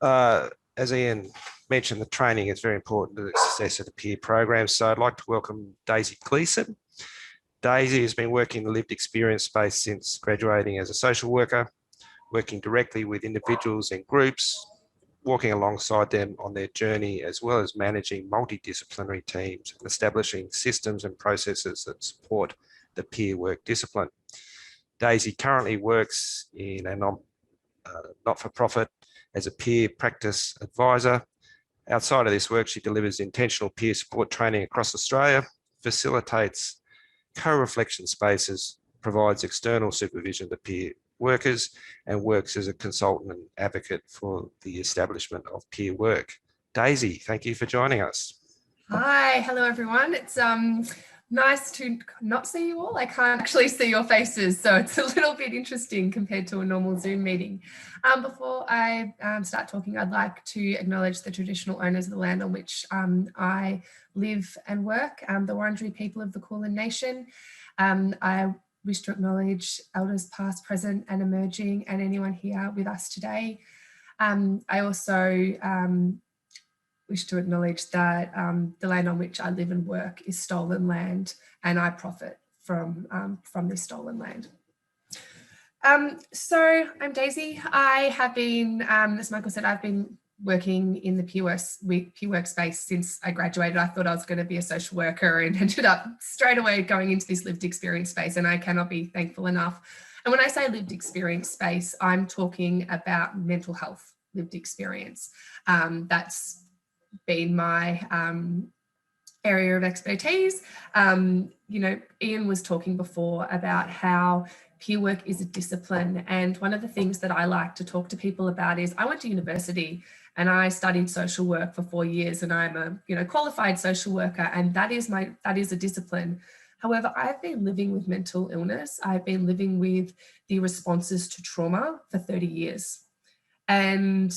As Ian mentioned, the training is very important to the success of the peer program. So I'd like to welcome Daisy Gleeson. Daisy has been working in the lived experience space since graduating as a social worker, working directly with individuals and groups, walking alongside them on their journey, as well as managing multidisciplinary teams and establishing systems and processes that support the peer work discipline. Daisy currently works in a not-for-profit as a peer practice advisor. Outside of this work, she delivers intentional peer support training across Australia, facilitates co-reflection spaces, provides external supervision to peer workers, and works as a consultant and advocate for the establishment of peer work. Daisy, thank you for joining us. Hi, hello everyone. It's nice to not see you all. I can't actually see your faces, so it's a little bit interesting compared to a normal Zoom meeting. Before I start talking, I'd like to acknowledge the traditional owners of the land on which I live and work, the Wurundjeri people of the Kulin Nation. I wish to acknowledge elders past, present and emerging, and anyone here with us today. I also wish to acknowledge that the land on which I live and work is stolen land, and I profit from this stolen land. So I'm Daisy. I have been, as Michael said, I've been working in the peer work space since I graduated. I thought I was going to be a social worker and ended up straight away going into this lived experience space, and I cannot be thankful enough. And when I say lived experience space, I'm talking about mental health lived experience. That's been my area of expertise. Ian was talking before about how peer work is a discipline, and one of the things that I like to talk to people about is I went to university and I studied social work for 4 years, and I'm a qualified social worker, and that is a discipline. However, I've been living with mental illness. I've been living with the responses to trauma for 30 years, and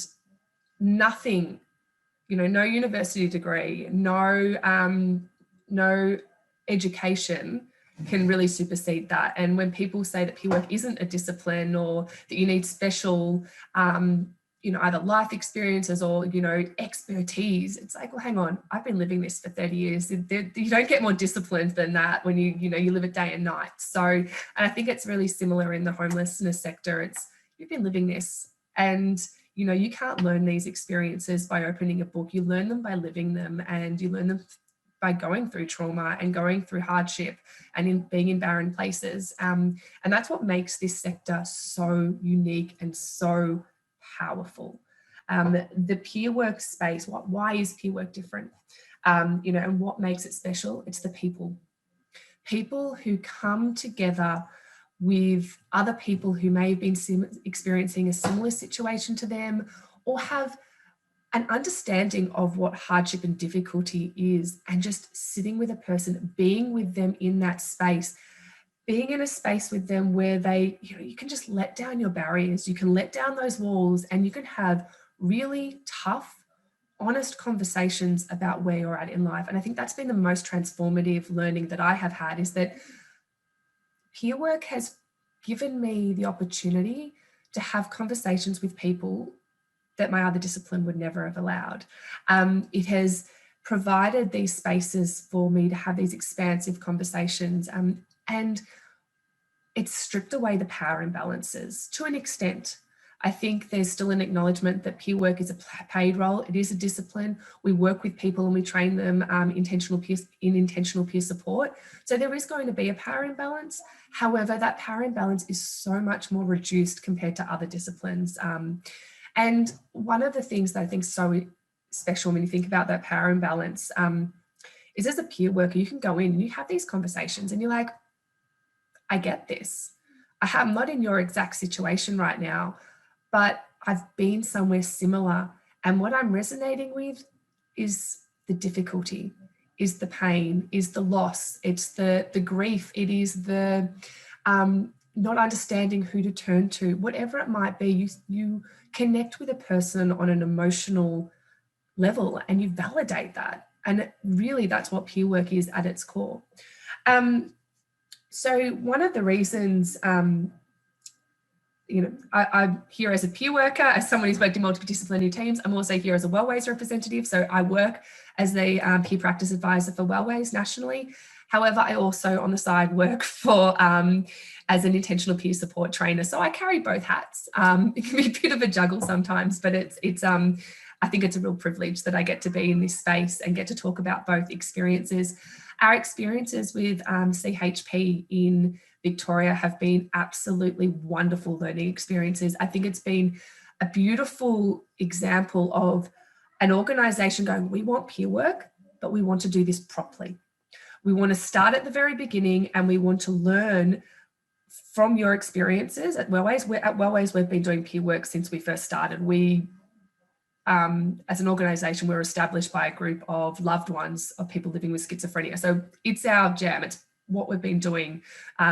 nothing, no university degree, no education can really supersede that. And when people say that peer work isn't a discipline, or that you need special, either life experiences or, expertise, it's like, well, hang on, I've been living this for 30 years. You don't get more disciplined than that when you live it day and night. So, and I think it's really similar in the homelessness sector. You've been living this, and you can't learn these experiences by opening a book. You learn them by living them, and you learn them by going through trauma and going through hardship and being in barren places. And that's what makes this sector so unique and so powerful. The peer work space, why is peer work different? And what makes it special? It's the people. People who come together with other people who may have been experiencing a similar situation to them, or have an understanding of what hardship and difficulty is, and just sitting with a person, being with them in that space, being in a space with them where you can just let down your barriers, you can let down those walls, and you can have really tough, honest conversations about where you're at in life. And I think that's been the most transformative learning that I have had, is that peer work has given me the opportunity to have conversations with people that my other discipline would never have allowed. It has provided these spaces for me to have these expansive conversations, and it's stripped away the power imbalances to an extent. I think there's still an acknowledgement that peer work is a paid role. It is a discipline. We work with people and we train them in intentional peer support. So there is going to be a power imbalance. However, that power imbalance is so much more reduced compared to other disciplines. And one of the things that I think is so special when you think about that power imbalance is, as a peer worker, you can go in and you have these conversations and you're like, I get this. I'm not in your exact situation right now, but I've been somewhere similar. And what I'm resonating with is the difficulty, is the pain, is the loss, it's the grief, it is the not understanding who to turn to, whatever it might be. You connect with a person on an emotional level and you validate that. And really, that's what peer work is at its core. So one of the reasons I'm here as a peer worker, as someone who's worked in multidisciplinary teams. I'm also here as a Wellways representative. So I work as the peer practice advisor for Wellways nationally. However, I also on the side work for as an intentional peer support trainer. So I carry both hats. It can be a bit of a juggle sometimes, but it's I think it's a real privilege that I get to be in this space and get to talk about both experiences. Our experiences with CHP in Victoria have been absolutely wonderful learning experiences. I think it's been a beautiful example of an organisation going, we want peer work, but we want to do this properly. We want to start at the very beginning and we want to learn from your experiences at Wellways. At Wellways, we've been doing peer work since we first started. We, as an organisation, we're established by a group of loved ones of people living with schizophrenia. So it's our jam. It's what we've been doing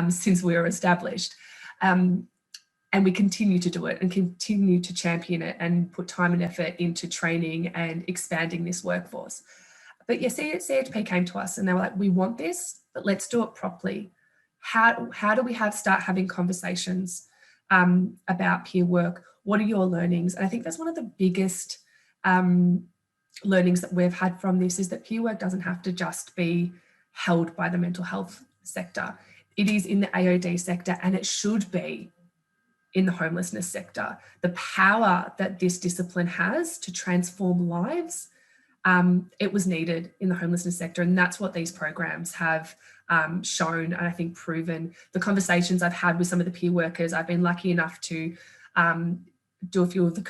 since we were established. And we continue to do it and continue to champion it and put time and effort into training and expanding this workforce. But yeah, CHP came to us and they were like, we want this, but let's do it properly. How do we start having conversations about peer work? What are your learnings? And I think that's one of the biggest learnings that we've had from this is that peer work doesn't have to just be held by the mental health sector. It is in the AOD sector and it should be in the homelessness sector. The power that this discipline has to transform lives, it was needed in the homelessness sector. And that's what these programs have shown and I think proven. The conversations I've had with some of the peer workers, I've been lucky enough to do a few of the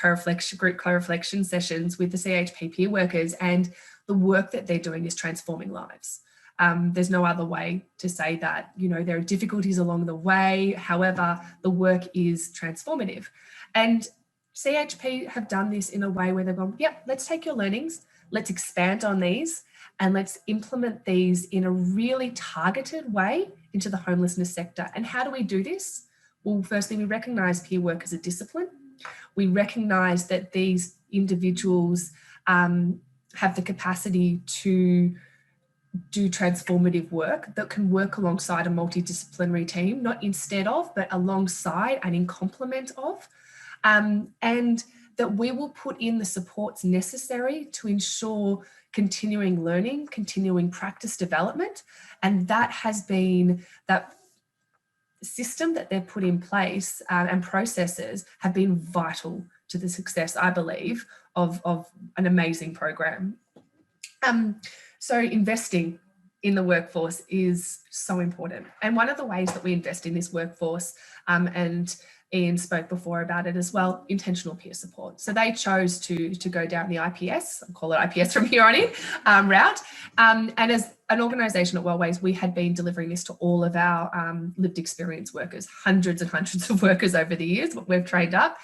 group co-reflection sessions with the CHP peer workers, and the work that they're doing is transforming lives. There's no other way to say that. There are difficulties along the way. However, the work is transformative. And CHP have done this in a way where they've gone, yep, let's take your learnings, let's expand on these, and let's implement these in a really targeted way into the homelessness sector. And how do we do this? Well, firstly, we recognise peer work as a discipline. We recognise that these individuals have the capacity to do transformative work that can work alongside a multidisciplinary team, not instead of, but alongside and in complement of, and that we will put in the supports necessary to ensure continuing learning, continuing practice development. And that has been that system that they've put in place and processes have been vital to the success, I believe, of an amazing program. So investing in the workforce is so important. And one of the ways that we invest in this workforce, and Ian spoke before about it as well, intentional peer support. So they chose to go down the IPS, I'll call it IPS from here on in, route. And as an organisation at Wellways, we had been delivering this to all of our lived experience workers, hundreds and hundreds of workers over the years, what we've trained up.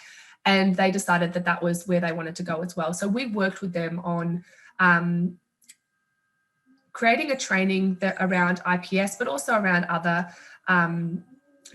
And they decided that that was where they wanted to go as well. So we worked with them on creating a training around IPS, but also around other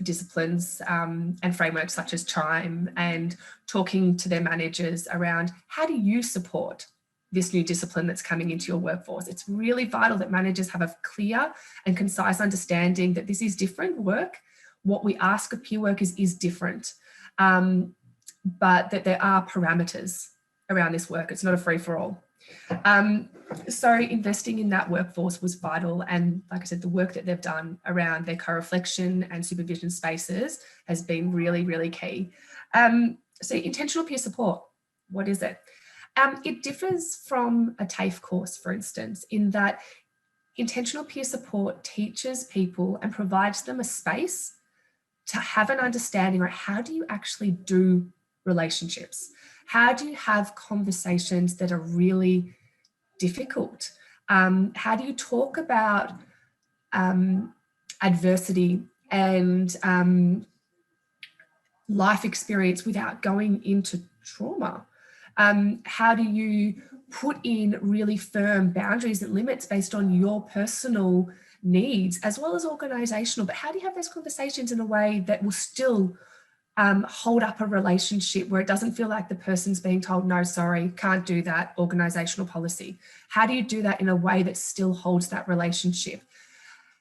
disciplines and frameworks such as CHIME, and talking to their managers around how do you support this new discipline that's coming into your workforce. It's really vital that managers have a clear and concise understanding that this is different work. What we ask of peer workers is different, but that there are parameters around this work. It's not a free-for-all. So investing in that workforce was vital. And like I said, the work that they've done around their co-reflection and supervision spaces has been really, really key. So intentional peer support, what is it? It differs from a TAFE course, for instance, in that intentional peer support teaches people and provides them a space to have an understanding of how do you actually do relationships? How do you have conversations that are really difficult? How do you talk about adversity and life experience without going into trauma? How do you put in really firm boundaries and limits based on your personal needs as well as organisational? But how do you have those conversations in a way that will still hold up a relationship where it doesn't feel like the person's being told, no, sorry, can't do that, organisational policy? How do you do that in a way that still holds that relationship?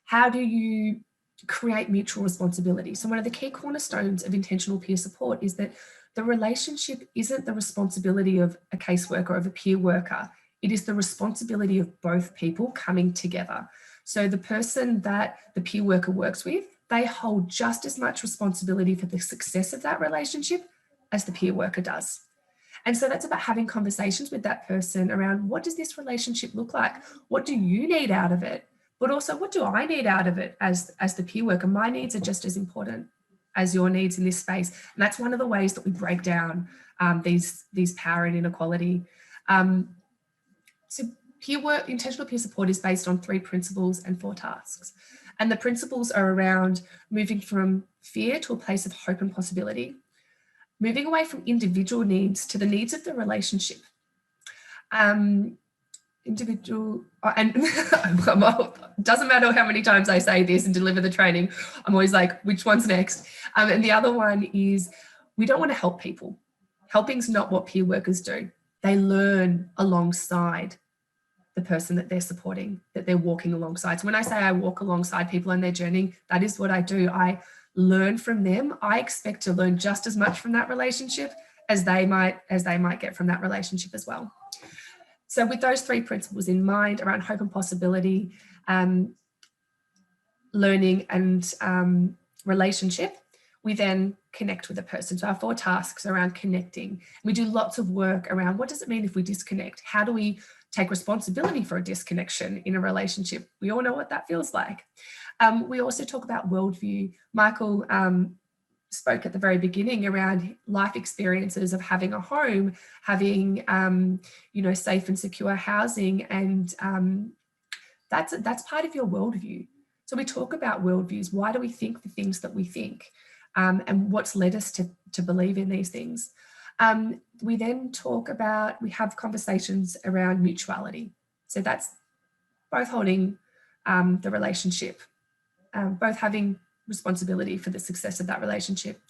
How do you create mutual responsibility. So one of the key cornerstones of intentional peer support is that the relationship isn't the responsibility of a caseworker or of a peer worker. It is the responsibility of both people coming together. So the person that the peer worker works with, they hold just as much responsibility for the success of that relationship as the peer worker does. And so that's about having conversations with that person around, what does this relationship look like? What do you need out of it? But also, what do I need out of it as the peer worker? My needs are just as important as your needs in this space. And that's one of the ways that we break down these power and inequality. So peer work, intentional peer support is based on 3 principles and 4 tasks. And the principles are around moving from fear to a place of hope and possibility, moving away from individual needs to the needs of the relationship. Individual, and doesn't matter how many times I say this and deliver the training, I'm always like, which one's next? And the other one is, we don't want to help people. Helping's not what peer workers do. They learn alongside the person that they're supporting, that they're walking alongside. So when I say I walk alongside people on their journey, that is what I do. I learn from them. I expect to learn just as much from that relationship as they might get from that relationship as well. So with those 3 principles in mind around hope and possibility, learning and relationship, we then connect with a person. So our 4 tasks around connecting. We do lots of work around, what does it mean if we disconnect? How do we take responsibility for a disconnection in a relationship? We all know what that feels like. We also talk about worldview. Michael spoke at the very beginning around life experiences of having a home, having safe and secure housing, and that's part of your worldview. So we talk about worldviews. Why do we think the things that we think, and what's led us to believe in these things? We then we have conversations around mutuality. So that's both holding the relationship, both having responsibility for the success of that relationship,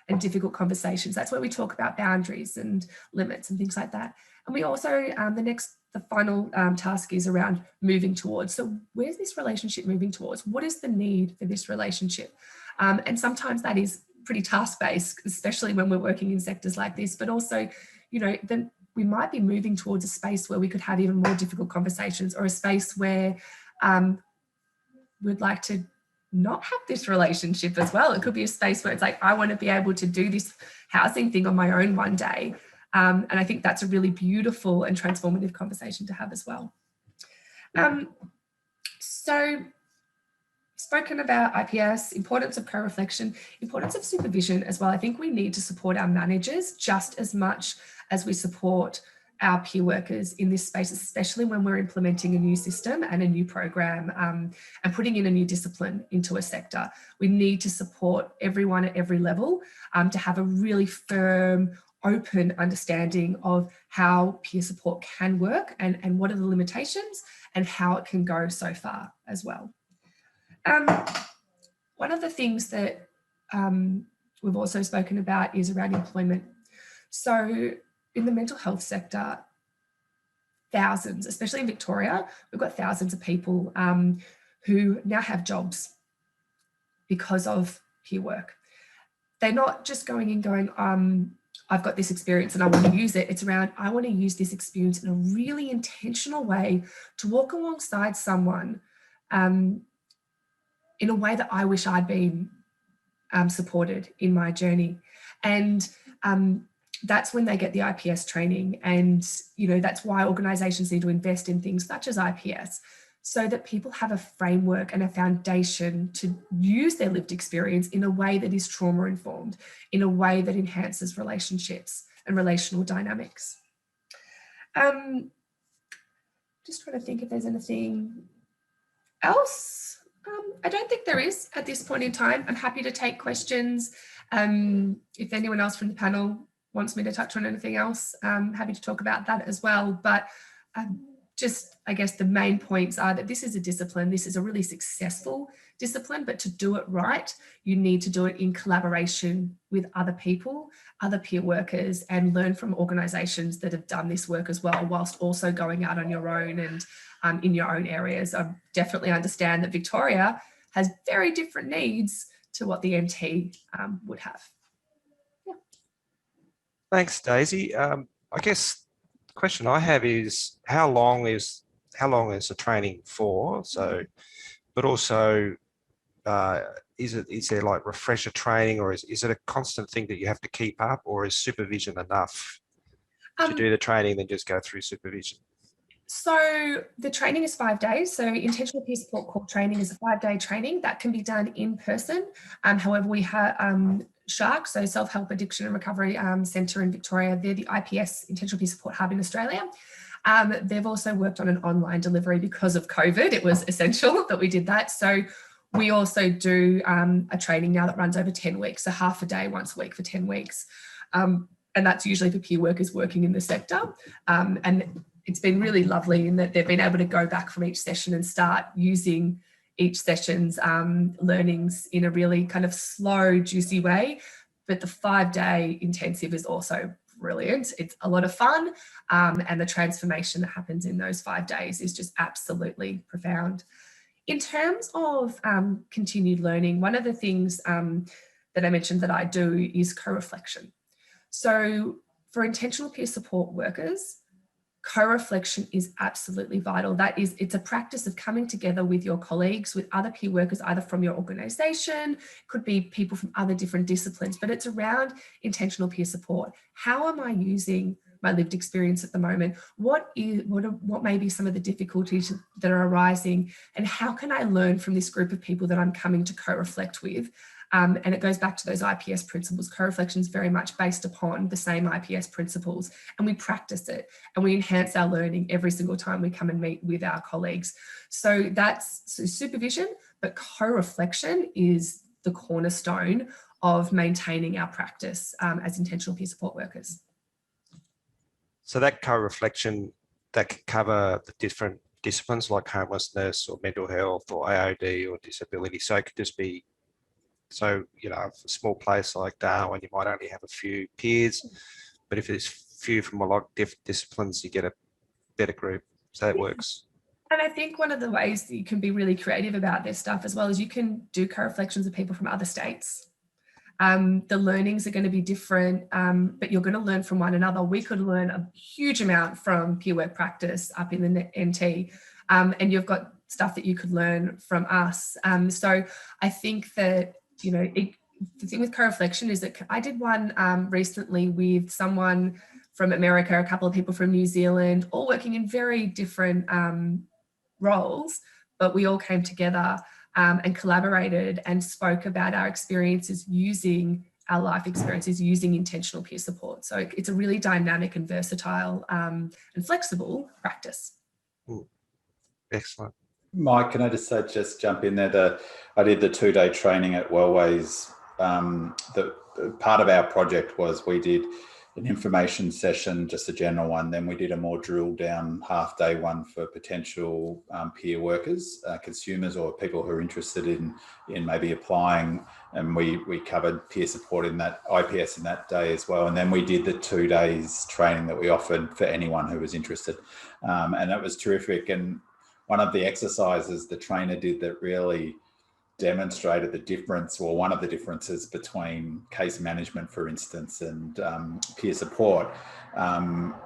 and difficult conversations. That's where we talk about boundaries and limits and things like that. And we also, the final task is around moving towards. So where's this relationship moving towards? What is the need for this relationship? And sometimes that is pretty task-based, especially when we're working in sectors like this, but also, then we might be moving towards a space where we could have even more difficult conversations, or a space where we'd like to not have this relationship as well. It could be a space where it's like, I want to be able to do this housing thing on my own one day. And I think that's a really beautiful and transformative conversation to have as well. So spoken about IPS, importance of co-reflection, importance of supervision as well. I think we need to support our managers just as much as we support our peer workers in this space, especially when we're implementing a new system and a new program, and putting in a new discipline into a sector. We need to support everyone at every level to have a really firm, open understanding of how peer support can work, and what are the limitations and how it can go so far as well. One of the things that we've also spoken about is around employment. So in the mental health sector, thousands, especially in Victoria, we've got thousands of people who now have jobs because of peer work. They're not just going and going, I've got this experience and I want to use it. It's around, I want to use this experience in a really intentional way to walk alongside someone in a way that I wish I'd been supported in my journey. And that's when they get the IPS training. And, that's why organisations need to invest in things such as IPS, so that people have a framework and a foundation to use their lived experience in a way that is trauma-informed, in a way that enhances relationships and relational dynamics. Just trying to think if there's anything else. I don't think there is at this point in time. I'm happy to take questions. If anyone else from the panel wants me to touch on anything else, I'm happy to talk about that as well. But just, I guess, the main points are that this is a discipline. This is a really successful discipline, but to do it right, you need to do it in collaboration with other people, other peer workers, and learn from organisations that have done this work as well, whilst also going out on your own and in your own areas. I definitely understand that Victoria has very different needs to what the NT would have. Yeah. Thanks, Daisy. I guess the question I have is how long is the training for? So, but also, is there like refresher training, or is it a constant thing that you have to keep up, or is supervision enough to do the training, then just go through supervision? So the training is 5 days. So intentional peer support core training is a 5-day training that can be done in person. However, we have Shark, so Self-Help Addiction and Recovery Centre in Victoria. They're the IPS Intentional Peer Support Hub in Australia. They've also worked on an online delivery because of COVID. It was essential that we did that. So we also do a training now that runs over 10 weeks, so half a day once a week for 10 weeks. And that's usually for peer workers working in the sector. And it's been really lovely in that they've been able to go back from each session and start using each session's learnings in a really kind of slow, juicy way. But the 5-day intensive is also brilliant. It's a lot of fun. And the transformation that happens in those 5 days is just absolutely profound. In terms of continued learning, one of the things that I mentioned that I do is co-reflection. So for intentional peer support workers, co-reflection is absolutely vital. It's a practice of coming together with your colleagues, with other peer workers, either from your organisation, could be people from other different disciplines, but it's around intentional peer support. How am I using my lived experience at the moment? What may be some of the difficulties that are arising, and how can I learn from this group of people that I'm coming to co-reflect with? And it goes back to those IPS principles. Co-reflection is very much based upon the same IPS principles, and we practice it and we enhance our learning every single time we come and meet with our colleagues. So that's supervision, but co-reflection is the cornerstone of maintaining our practice as intentional peer support workers. So that co-reflection, that can cover the different disciplines like homelessness or mental health or AOD or disability. So it could just be, so, you know, a small place like Darwin, you might only have a few peers, but if there's few from a lot of different disciplines, you get a better group. So that works. And I think one of the ways that you can be really creative about this stuff as well is you can do co-reflections with people from other states. The learnings are going to be different, but you're going to learn from one another. We could learn a huge amount from peer work practice up in the NT, and you've got stuff that you could learn from us. So I think that, you know, the thing with co-reflection is that I did one recently with someone from America, a couple of people from New Zealand, all working in very different roles, but we all came together and collaborated and spoke about our experiences using our life experiences, using intentional peer support. So it's a really dynamic and versatile and flexible practice. Excellent. Mike, can I just jump in there? I did the 2-day training at Wellways. The part of our project was we did an information session, just a general one. Then we did a more drilled down half-day one for potential peer workers, consumers, or people who are interested in maybe applying. And we covered peer support in that IPS in that day as well. And then we did the 2 days training that we offered for anyone who was interested, and that was terrific. And one of the exercises the trainer did that really demonstrated the difference, or one of the differences between case management, for instance, and peer support,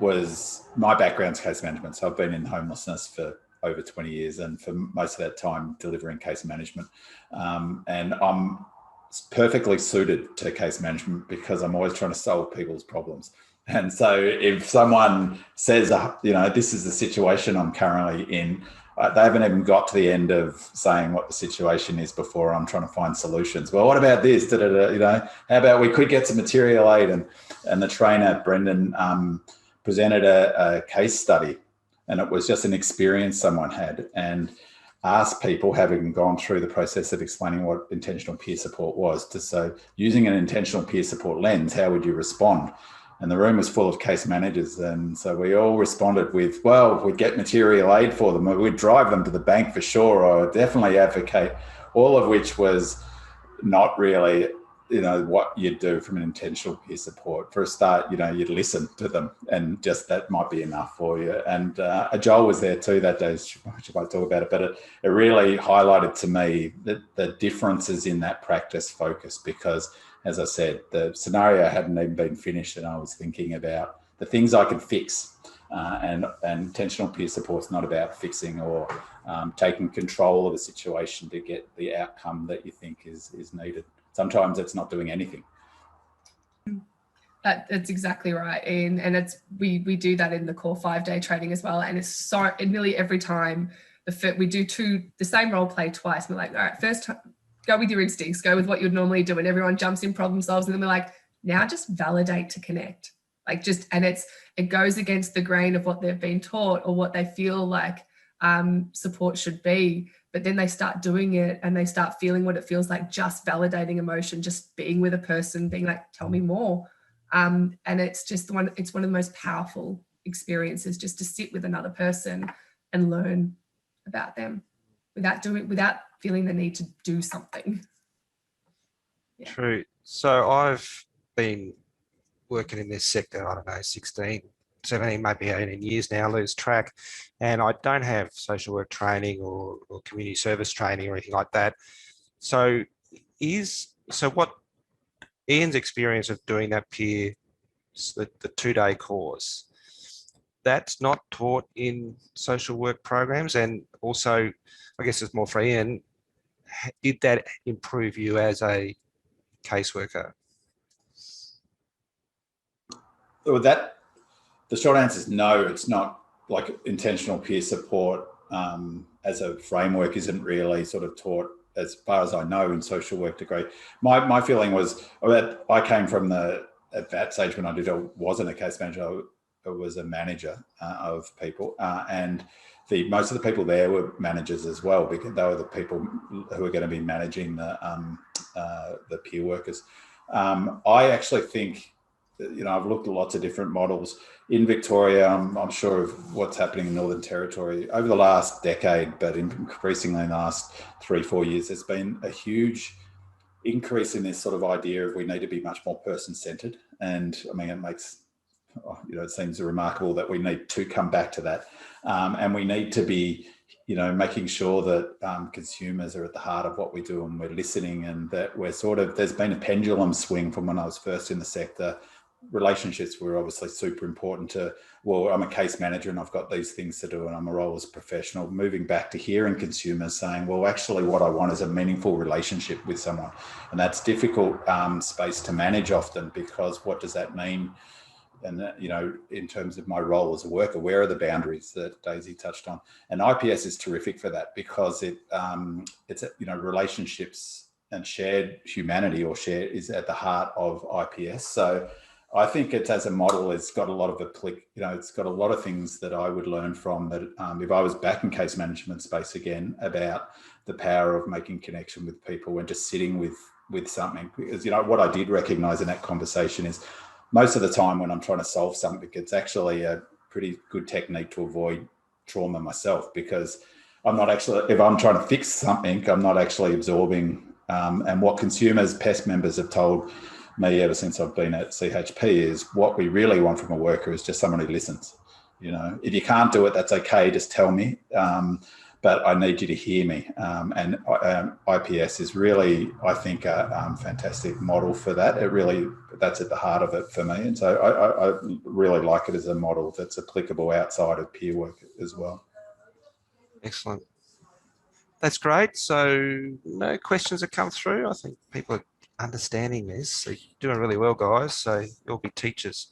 was my background's case management. So I've been in homelessness for over 20 years, and for most of that time delivering case management. And I'm perfectly suited to case management because I'm always trying to solve people's problems. And so if someone says, you know, this is the situation I'm currently in, they haven't even got to the end of saying what the situation is before I'm trying to find solutions. Well, what about this? You know, how about we could get some material aid? And the trainer, Brendan, presented a case study, and it was just an experience someone had, and asked people, having gone through the process of explaining what intentional peer support was, so using an intentional peer support lens, how would you respond? And the room was full of case managers. And so we all responded with, well, we'd get material aid for them. We'd drive them to the bank for sure, or definitely advocate, all of which was not really what you'd do from an intentional peer support. For a start, you'd listen to them, and just that might be enough for you. And Joel was there too that day, which I might talk about it, but it really highlighted to me the differences in that practice focus, because, as I said, the scenario hadn't even been finished, and I was thinking about the things I could fix. And intentional peer support is not about fixing or taking control of a situation to get the outcome that you think is needed. Sometimes it's not doing anything. That's exactly right, Ian. And we do that in the core 5-day training as well. And it's nearly every time we do the same role play twice. We're like, all right, first go with your instincts, go with what you'd normally do, and everyone jumps in, problem solves, and then we're like, now just validate to connect. And it goes against the grain of what they've been taught or what they feel like support should be. But then they start doing it and they start feeling what it feels like, just validating emotion, just being with a person, being like, tell me more. And it's one of the most powerful experiences, just to sit with another person and learn about them without feeling the need to do something. Yeah. True. So I've been working in this sector, I don't know, 16, 17, maybe 18 years now, lose track. And I don't have social work training or community service training or anything like that. So what Ian's experience of doing that peer, the 2-day course, that's not taught in social work programs? And also, I guess it's more for Ian, did that improve you as a caseworker? Well, the short answer is no. It's not. Like, intentional peer support as a framework isn't really sort of taught, as far as I know, in social work degree. My feeling was that I came from at that stage when I wasn't a case manager, I was a manager of people, and most of the people there were managers as well, because they were the people who were going to be managing the peer workers. I actually think, I've looked at lots of different models in Victoria. I'm sure of what's happening in Northern Territory over the last decade, but increasingly in the last 3-4 years, there's been a huge increase in this sort of idea of we need to be much more person-centered. And I mean, it seems remarkable that we need to come back to that. And we need to be, making sure that consumers are at the heart of what we do, and we're listening, and that there's been a pendulum swing from when I was first in the sector. Relationships were obviously super important I'm a case manager and I've got these things to do and I'm a role as a professional, moving back to hearing consumers saying, well, actually what I want is a meaningful relationship with someone. And that's difficult space to manage often, because what does that mean? And, in terms of my role as a worker, where are the boundaries that Daisy touched on? And IPS is terrific for that, because it's relationships and shared humanity is at the heart of IPS. So I think it, as a model, it's got a lot of it's got a lot of things that I would learn from that. If I was back in case management space again, about the power of making connection with people and just sitting with something. Because, what I did recognize in that conversation is most of the time when I'm trying to solve something, it's actually a pretty good technique to avoid trauma myself, because if I'm trying to fix something, I'm not actually absorbing. And what pest members have told me ever since I've been at CHP is what we really want from a worker is just someone who listens. If you can't do it, that's okay. Just tell me. But I need you to hear me. And IPS is really, I think, a fantastic model for that. That's at the heart of it for me. And so I really like it as a model that's applicable outside of peer work as well. Excellent. That's great. So no questions have come through. I think people are understanding this. So you're doing really well, guys. So you'll be teachers.